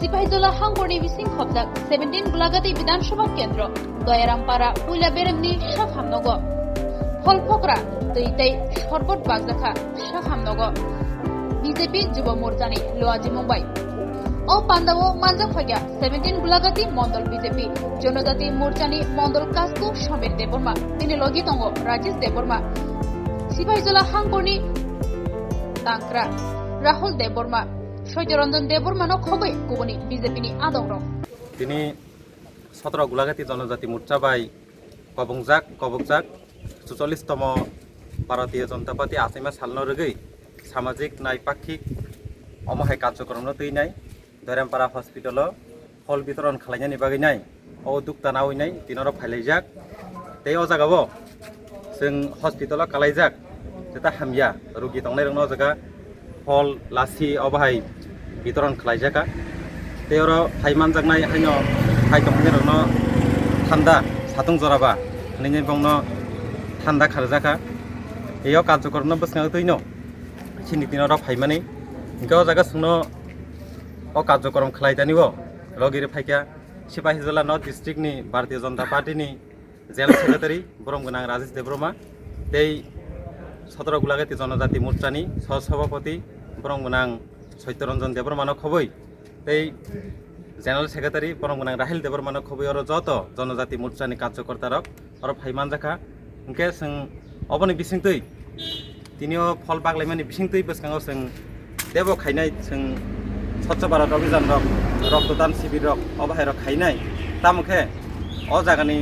सिपाहीजला हांगरनि बिसिं खबजाक 17 गुलागाती विधानसभा केंद्र दयारामपारा पुइला बेरेमनि शाखामनग फलफकरा दैतै सरबत बागजाखा शाखामनग बीजेपी युव मोर्चानि लोआजी मुंबाई ओ पांडावो मानजा फाग्या 17 गुलागाती मंडल बीजेपी जनजाति मोर्चानि मंडल कास्कु समीर देबबर्मा तिनि लगी दङ राजेश देबबर्मा सिपाहीजला हांगरनि तांक्रा राहुल देबबर्मा सत्यरंजन देबबर्मानो खबै गुबुनि बीजेपीनि आदं रं তিনি 17 গোলাঘাটি জনজাতি মোর্চা বাই কবংজাক 44তম ভারতীয় জনতা পার্টি আসামা সালনো রগৈ সামাজিক নাইপাক্ষিক অমহাই কার্যক্রম তৈনাই দয়ারামপারা হসপিটাল ফল বিতরণ খালাইনানি বাগै নাই ও দুক্তানা হইনাই তিনর ফাইলাইজাক তে ও জাগাবো जों हस्पिटालाव कालायजाक जेता हामिया रोगी दंनाय रंनो जागा फल लासि अबाहाय बितरण खालायजाका तेरो फाइमान जागनाय हायनो फाइ दंनाय रंनो थान्दा सातुं जराबा नैने बंनो थान्दा खारजाका एयो कार्यक्रमनो बसना तैनो सिनि दिनर फाइमानै गो जागा सुनो ओ कार्यक्रम खालायदानिबो रगिरे फाइका सिपाहीजला नर्थ डिस्ट्रिक्टनि भारतीय जनता पार्टीनि জেলা সেক্রেটারি বরমগোনাং রাজেশ দেববর্মা এই 17 গোলাঘাটি জনজাতি মোর্চানি সহসভাপতি বরমগোনাং সত্যরঞ্জন দেববর্মানো খবৈ এই জেনারেল সেক্রেটারি বরমগোনাং রাহিল দেববর্মানো খবৈ আর যত জনজাতি মোর্চানি কার্যকর্তারক আর ফাইমান জাখা ইনকে जों অবনি বিসিংতৈ তিনিও ফল বাগলাইমানি বিসিংতৈ বসকাङाव जों দেব খাইনাय जों স্বচ্ছ ভারত অভিযান রক্তদান শিবির অবাহায় খাইনাय তামুখে অ জাগানি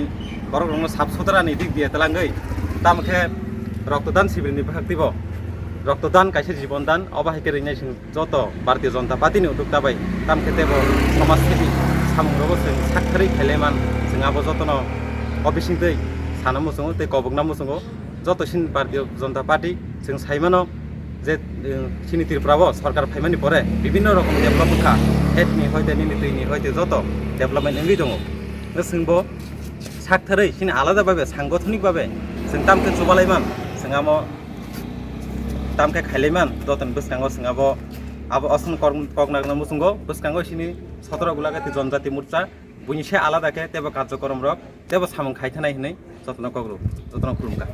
বরং রং সাফ সুতরানি দিক দিয়ে তেলাঙ্গৈ তামখে রক্তদান শিবিরনি ভাক্তিব রক্তদান কাইসে জীবনদান অবাহিকে রইনাই যত ভারতীয় জনতা পার্টিনি উদ্যোক্তা বাই তামখে দেব সমাজসেবী সামুংরবো जों साखथारै खायलायमान जों आबो जतन अबिसिंदै साना मुसुङो तै कबगना मुसुङो जतसिन भारतीय जनता पार्टी जों साइमानो जे सिनितिरफ्राबो सरकार फाइमानि परे বিভিন্ন রকম ডেভেলপমেন্ট হেডনি হইতে নিলিতैनि হইতে যত ডেভেলপমেন্ট এঙ্গै दङ जोंबो साखथारै सिनि आलादा भाबे सांगठनिक भाबे जों तामखे चुबालायमान जों आमो तामखे खायलायमान जतन बसकाङाव जों आबो असन कगनागना मुसुंगो बसकाङाव सिनि 17 गोलाघाटी जनजाति मोर्चा बुनिसे आलादाके तेबो कार्यक्रम रक तेबो सामं खायथानाय हनै जतन कग्रु जतन खुलुमगा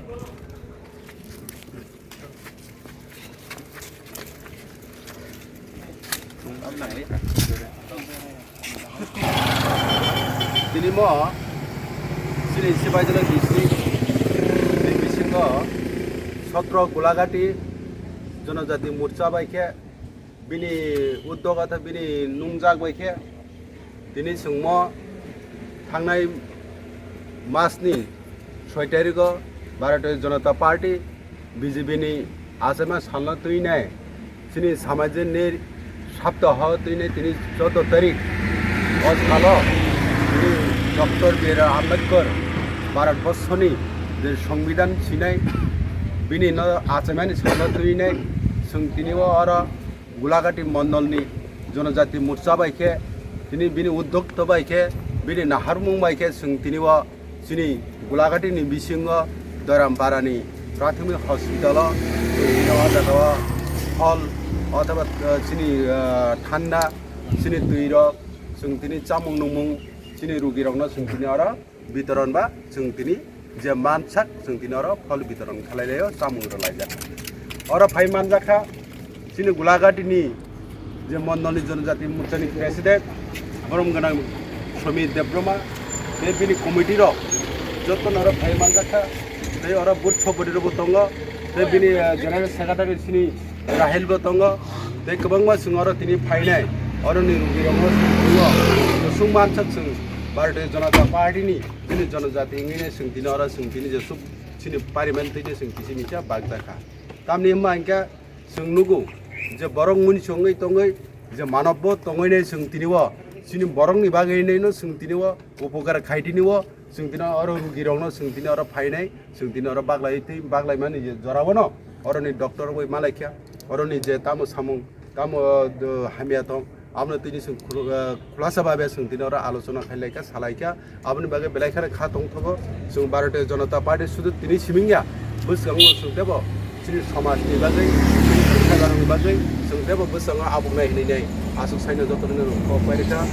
दिनै सिनि सिपाहीजला डिस्ट्रिक्ट बिसिंग 17 गोलाघाटी जनजाति मोर्चा बायखे बिनि उद्योग आता बिनि नुंजाक बायखे दिनै जों थांनाय मासनि 6 तारिखआव भारतीय जनता पार्टी बीजेपीनि आसामा सालना तैनाय सिनि सामाजिक सप्ताह तैनाय दिनै 14 तारिख अ साल डॉक्टर बी.आर. आम्बेडकर भारतबर्षनि जे संविधान सिनाय बिनि न आसामानि सालना तैनाय जों दिनैबो आरो गोलाघाटी मंडलनि जनजाति मोर्चा बायखे दिनै बिनि उद्योक्ता बायखे बिनि नाहारमुं बायखे जों दिनैबो सिनि गोलाघाटीनि बिसिंग दयारामपारानि प्राथमिक हस्पिटाल फल अथवा सिनि ठान्डा सिनि दैरक जों दिनै चामुं नुमुं सिनि रोगी रंनो जों दिनै आरो वितरण बा जों दिनै जे मानसाक जों दिनै आरो फल वितरण खालायलायो चामुं रलायजा आरो फाइ मानजाखा सिनि गोलाघाटीनि जे मंडलनि जनजाति मोर्चानि प्रेसिडेंट बरमगोनां समीर देबबर्मा बे बिनि कमिटि र जतन आरो फाइ मानजाखा बे आरो बुथ छबदिरबो दङ बे बिनि जेनेरेल सेक्रेटारि सिनि राहिल बो दङ बे गोबांमा जों आरो दिनै फाइनाय आरो नि रोगी रंनो जों मानसाक जों भारतीय जनता पार्टीनि दिनै जनजाति इंगिने जों दिनै आरो जों दिनै जे सब सिनि पार्लियामेन्ट दिनै जों किसिमिचा बागदाखा तामनि मा इंका जों नुगौ जे बरं मुनिसङै तङै जे मानबबो तङैने जों दिनैबो सिनि बरंनि बागैनैनो जों दिनैबो उपकार खायदिनैबो जों दिनै आरो रोगी रंनो जों दिनै आरो फाइनाय जों दिनै आरो बागलाय माने जे जराबोनो आरो नि डॉक्टर बै मालायखिया आरो नि जे तामो सामुं तामो हामिया दं आपने तीन खुलासा भावे जों दिन आलोचना खालायखा सालायखा आपने बागे बेलायखा खा दंथबो जों भारतीय जनता पार्टी शुद्ध तीन सिमिंगिया बसगाङाव जों देबो जोंनि समाजनि बागै garang bagui sung tebo busanga abung nai hinai asuk saina jotone no ko pairika